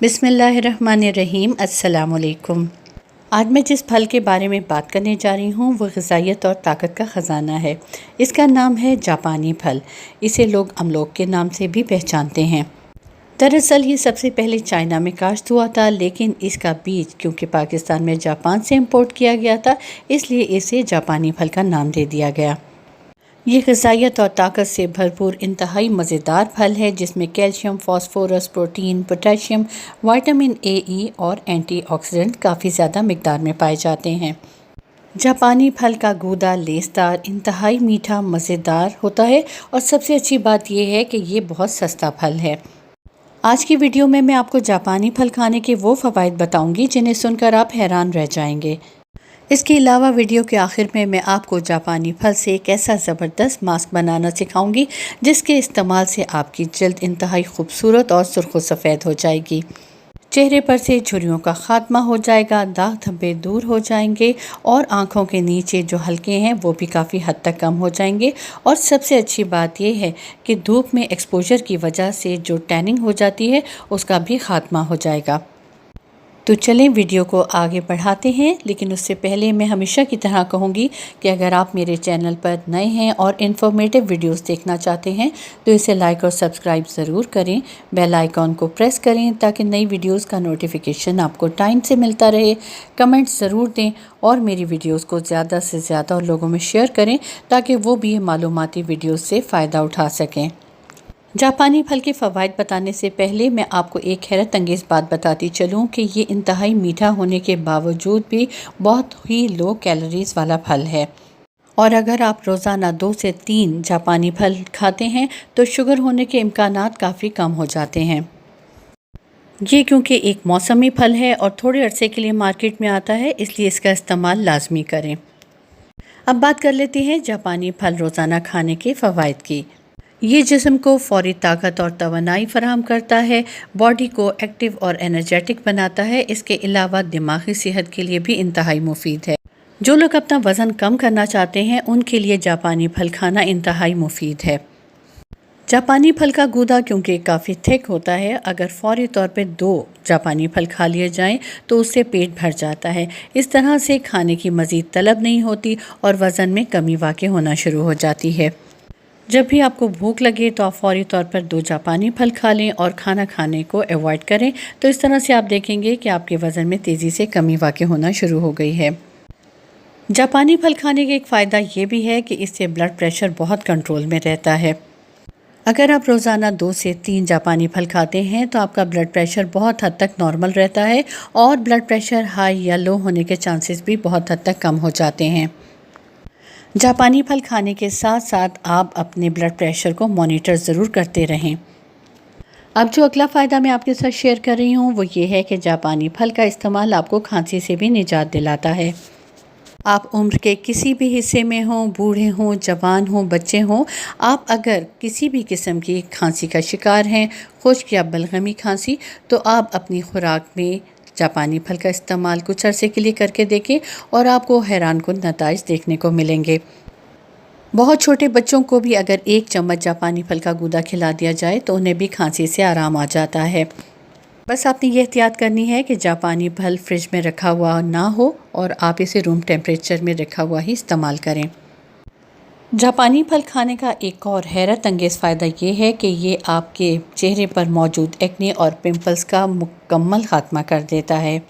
बिस्मिल्लाहिर्रहमानिर्रहीम। अस्सलाम वालेकुम। आज मैं जिस फल के बारे में बात करने जा रही हूँ वो ग़िज़ाइयत और ताकत का ख़जाना है। इसका नाम है जापानी फल। इसे लोग अमलोक के नाम से भी पहचानते हैं। दरअसल ये सबसे पहले चाइना में काश्त हुआ था, लेकिन इसका बीज क्योंकि पाकिस्तान में जापान से इंपोर्ट किया गया था, इसलिए इसे जापानी फल का नाम दे दिया गया। ये ग़िज़ाइयत और ताकत से भरपूर इंतहाई मज़ेदार फल है, जिसमें calcium, phosphorus, protein, potassium, vitamin A, E और एंटीऑक्सीडेंट काफ़ी ज़्यादा मिक़दार में पाए जाते हैं। जापानी फल का गूदा लेसदार, इंतहाई मीठा, मज़ेदार होता है और सबसे अच्छी बात यह है कि ये बहुत सस्ता फल है। आज की वीडियो में मैं आपको जापानी फल खाने के वो फ़वाइद बताऊंगी जिन्हें सुनकर आप हैरान रह जाएंगे। इसके अलावा वीडियो के आखिर में मैं आपको जापानी फल से एक ऐसा ज़बरदस्त मास्क बनाना सिखाऊंगी जिसके इस्तेमाल से आपकी जल्द इंतहाई खूबसूरत और सुर्ख सफ़ेद हो जाएगी। चेहरे पर से झुर्रियों का ख़ात्मा हो जाएगा, दाग धब्बे दूर हो जाएंगे और आँखों के नीचे जो हल्के हैं वो भी काफ़ी हद तक कम हो जाएंगे। और सबसे अच्छी बात यह है कि धूप में एक्सपोजर की वजह से जो टैनिंग हो जाती है उसका भी ख़ात्मा हो जाएगा। तो चलें वीडियो को आगे बढ़ाते हैं, लेकिन उससे पहले मैं हमेशा की तरह कहूँगी कि अगर आप मेरे चैनल पर नए हैं और इन्फॉर्मेटिव वीडियोस देखना चाहते हैं तो इसे लाइक और सब्सक्राइब ज़रूर करें। बेल आइकॉन को प्रेस करें ताकि नई वीडियोस का नोटिफिकेशन आपको टाइम से मिलता रहे। कमेंट्स ज़रूर दें और मेरी वीडियोज़ को ज़्यादा से ज़्यादा लोगों में शेयर करें ताकि वो भी ये मालूमाती वीडियोज़ से फ़ायदा उठा सकें। जापानी फल के फ़वाइद बताने से पहले मैं आपको एक हैरत अंगेज़ बात बताती चलूँ कि ये इंतहाई मीठा होने के बावजूद भी बहुत ही लो कैलोरीज़ वाला फल है। और अगर आप रोज़ाना 2 से 3 जापानी फल खाते हैं तो शुगर होने के इम्कानात काफ़ी कम हो जाते हैं। ये क्योंकि एक मौसमी फल है और थोड़े अरसे के लिए मार्केट में आता है, इसलिए इसका इस्तेमाल लाजमी करें। अब बात कर लेते हैं जापानी फल रोज़ाना खाने के फ़वाइद की। ये जिस्म को फ़ौरी ताकत और तवानाई फराहम करता है, बॉडी को एक्टिव और एनर्जेटिक बनाता है। इसके अलावा दिमागी सेहत के लिए भी इंतहाई मुफीद है। जो लोग अपना वज़न कम करना चाहते हैं उनके लिए जापानी फल खाना इंतहाई मुफीद है। जापानी फल का गूदा क्योंकि काफ़ी थिक होता है, अगर फ़ौरी तौर पे 2 जापानी फल खा लिए जाएं तो उससे पेट भर जाता है। इस तरह से खाने की मज़ीद तलब नहीं होती और वज़न में कमी वाक़ई होना शुरू हो जाती है। जब भी आपको भूख लगे तो आप फ़ौरी तौर पर 2 जापानी फल खा लें और खाना खाने को अवॉइड करें। तो इस तरह से आप देखेंगे कि आपके वज़न में तेज़ी से कमी वाक़ई होना शुरू हो गई है। जापानी फल खाने का एक फ़ायदा ये भी है कि इससे ब्लड प्रेशर बहुत कंट्रोल में रहता है। अगर आप रोज़ाना 2 से 3 जापानी फल खाते हैं तो आपका ब्लड प्रेशर बहुत हद तक नॉर्मल रहता है और ब्लड प्रेशर हाई या लो होने के चांसेस भी बहुत हद तक कम हो जाते हैं। जापानी फल खाने के साथ साथ आप अपने ब्लड प्रेशर को मॉनिटर ज़रूर करते रहें। अब जो अगला फ़ायदा मैं आपके साथ शेयर कर रही हूँ वो ये है कि जापानी फल का इस्तेमाल आपको खांसी से भी निजात दिलाता है। आप उम्र के किसी भी हिस्से में हों, बूढ़े हों, जवान हों, बच्चे हों, आप अगर किसी भी किस्म की खांसी का शिकार हैं, खुश्क या बलगमी खांसी, तो आप अपनी खुराक में जापानी फल का इस्तेमाल कुछ अरसे के लिए करके देखें और आपको हैरान कुन नताइज देखने को मिलेंगे। बहुत छोटे बच्चों को भी अगर 1 चम्मच जापानी फल का गूदा खिला दिया जाए तो उन्हें भी खांसी से आराम आ जाता है। बस आपने ये एहतियात करनी है कि जापानी फल फ्रिज में रखा हुआ ना हो और आप इसे रूम टेम्परेचर में रखा हुआ ही इस्तेमाल करें। जापानी फल खाने का एक और हैरत अंगेज़ फ़ायदा ये है कि ये आपके चेहरे पर मौजूद एक्ने और पिंपल्स का मुकम्मल ख़ात्मा कर देता है।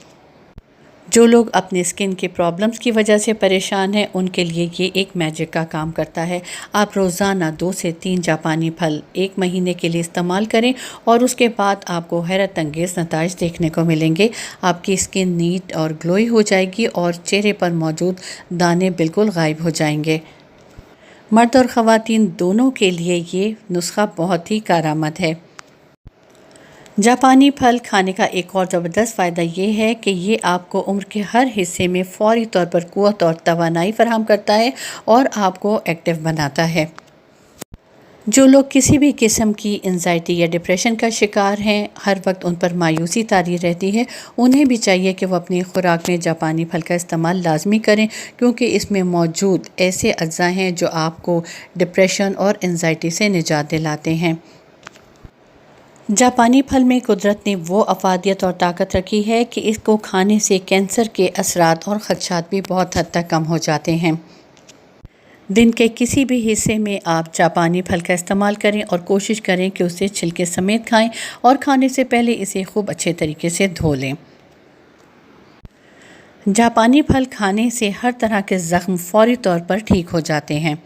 जो लोग अपने स्किन के प्रॉब्लम्स की वजह से परेशान हैं उनके लिए ये एक मैजिक का काम करता है। आप रोज़ाना 2 से 3 जापानी फल 1 महीने के लिए इस्तेमाल करें और उसके बाद आपको हैरत अंगेज़ नताइज देखने को मिलेंगे। आपकी स्किन नीट और ग्लोई हो जाएगी और चेहरे पर मौजूद दाने बिल्कुल गायब हो जाएंगे। मर्द और ख़वातीन दोनों के लिए ये नुस्खा बहुत ही कारआमद है। जापानी फल खाने का एक और ज़बरदस्त फ़ायदा ये है कि ये आपको उम्र के हर हिस्से में फ़ौरी तौर पर क़ुव्वत और तवानाई फराहम करता है और आपको एक्टिव बनाता है। जो लोग किसी भी किस्म की एंजाइटी या डिप्रेशन का शिकार हैं, हर वक्त उन पर मायूसी तारी रहती है, उन्हें भी चाहिए कि वो अपनी खुराक में जापानी फल का इस्तेमाल लाजमी करें, क्योंकि इसमें मौजूद ऐसे अज्जा हैं जो आपको डिप्रेशन और एंजाइटी से निजात दिलाते हैं। जापानी फल में कुदरत ने वो अफादियत और ताकत रखी है कि इसको खाने से कैंसर के असरात और ख़दशात भी बहुत हद तक कम हो जाते हैं। दिन के किसी भी हिस्से में आप जापानी फल का इस्तेमाल करें और कोशिश करें कि उसे छिलके समेत खाएं और खाने से पहले इसे खूब अच्छे तरीके से धो लें। जापानी फल खाने से हर तरह के ज़ख्म फौरी तौर पर ठीक हो जाते हैं।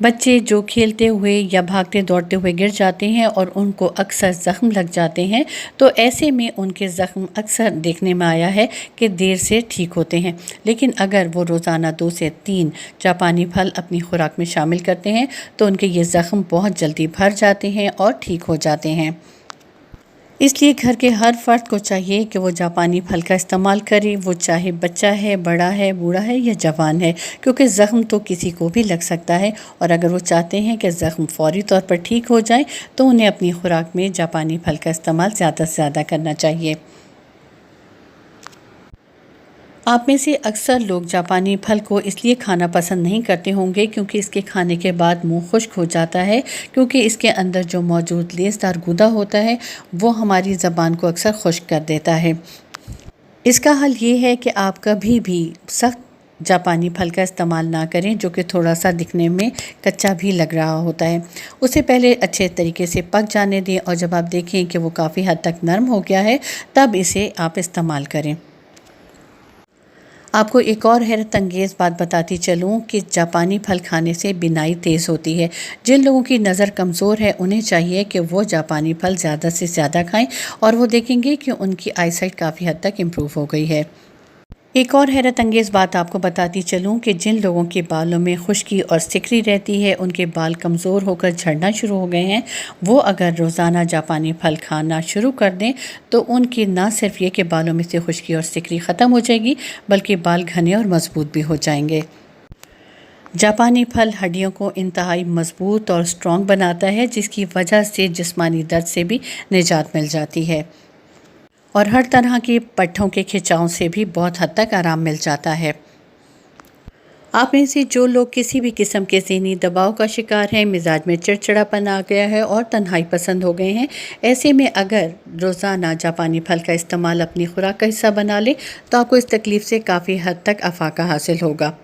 बच्चे जो खेलते हुए या भागते दौड़ते हुए गिर जाते हैं और उनको अक्सर ज़ख्म लग जाते हैं, तो ऐसे में उनके ज़ख्म अक्सर देखने में आया है कि देर से ठीक होते हैं। लेकिन अगर वो रोज़ाना 2 से 3 जापानी फल अपनी खुराक में शामिल करते हैं तो उनके ये ज़ख्म बहुत जल्दी भर जाते हैं और ठीक हो जाते हैं। इसलिए घर के हर फ़र्द को चाहिए कि वो जापानी फल का इस्तेमाल करे, वो चाहे बच्चा है, बड़ा है, बूढ़ा है या जवान है, क्योंकि ज़ख्म तो किसी को भी लग सकता है। और अगर वो चाहते हैं कि ज़ख्म फ़ौरी तौर पर ठीक हो जाए तो उन्हें अपनी खुराक में जापानी फल का इस्तेमाल ज़्यादा से ज़्यादा करना चाहिए। आप में से अक्सर लोग जापानी फल को इसलिए खाना पसंद नहीं करते होंगे क्योंकि इसके खाने के बाद मुंह खुश्क हो जाता है, क्योंकि इसके अंदर जो मौजूद लेसदार गूदा होता है वो हमारी ज़बान को अक्सर खुश्क कर देता है। इसका हल ये है कि आप कभी भी सख्त जापानी फल का इस्तेमाल ना करें जो कि थोड़ा सा दिखने में कच्चा भी लग रहा होता है। उसे पहले अच्छे तरीके से पक जाने दें और जब आप देखें कि वो काफ़ी हद तक नरम हो गया है तब इसे आप इस्तेमाल करें। आपको एक और हैरत अंगेज़ बात बताती चलूँ कि जापानी फल खाने से बीनाई तेज़ होती है। जिन लोगों की नज़र कमज़ोर है उन्हें चाहिए कि वो जापानी फल ज़्यादा से ज़्यादा खाएं और वो देखेंगे कि उनकी आईसाइट काफ़ी हद तक इम्प्रूव हो गई है। एक और हैरत अंगेज़ बात आपको बताती चलूँ कि जिन लोगों के बालों में खुश्की और सिकरी रहती है, उनके बाल कमज़ोर होकर झड़ना शुरू हो गए हैं, वो अगर रोज़ाना जापानी फल खाना शुरू कर दें तो उनकी ना सिर्फ ये कि बालों में से खुश्की और सिकरी ख़त्म हो जाएगी बल्कि बाल घने और मज़बूत भी हो जाएंगे। जापानी फल हड्डियों को इंतहाई मज़बूत और स्ट्रॉन्ग बनाता है, जिसकी वजह से जिस्मानी दर्द से भी निजात मिल जाती है और हर तरह के पट्ठों के खिंचाव से भी बहुत हद तक आराम मिल जाता है। आप में से जो लोग किसी भी किस्म के ज़हनी दबाव का शिकार हैं, मिजाज में चिड़चिड़ापन आ गया है और तन्हाई पसंद हो गए हैं, ऐसे में अगर रोज़ाना जापानी फल का इस्तेमाल अपनी खुराक का हिस्सा बना लें तो आपको इस तकलीफ़ से काफ़ी हद तक अफाका हासिल होगा।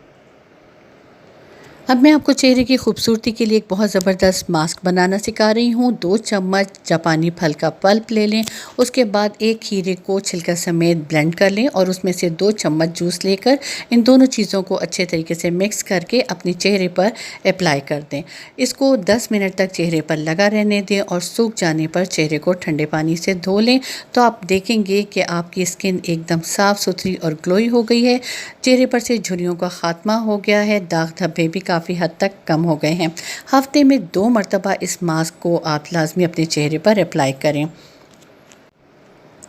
अब मैं आपको चेहरे की खूबसूरती के लिए एक बहुत ज़बरदस्त मास्क बनाना सिखा रही हूँ। 2 चम्मच जापानी फल का पल्प ले लें, उसके बाद एक खीरे को छिलका समेत ब्लेंड कर लें और उसमें से 2 चम्मच जूस लेकर इन दोनों चीज़ों को अच्छे तरीके से मिक्स करके अपने चेहरे पर अप्लाई कर दें। इसको 10 मिनट तक चेहरे पर लगा रहने दें और सूख जाने पर चेहरे को ठंडे पानी से धो लें तो आप देखेंगे कि आपकी स्किन एकदम साफ़ सुथरी और ग्लोई हो गई है। चेहरे पर से झुर्रियों का ख़ात्मा हो गया है, दाग धब्बे भी काफ़ी हद तक कम हो गए हैं। हफ्ते में 2 मरतबा इस मास्क को आप लाजमी अपने चेहरे पर अप्लाई करें।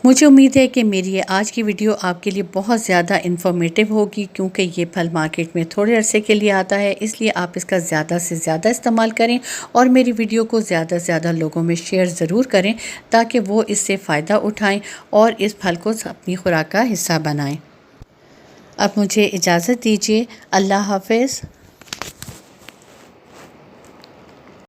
मुझे उम्मीद है कि मेरी ये आज की वीडियो आपके लिए बहुत ज़्यादा इन्फॉर्मेटिव होगी, क्योंकि ये फल मार्केट में थोड़े अरसे के लिए आता है, इसलिए आप इसका ज़्यादा से ज़्यादा इस्तेमाल करें और मेरी वीडियो को ज़्यादा से ज़्यादा लोगों में शेयर ज़रूर करें ताकि वो इससे फ़ायदा उठाएँ और इस फल को अपनी खुराक का हिस्सा बनाएँ। अब मुझे इजाज़त दीजिए। अल्लाह हाफ़िज़।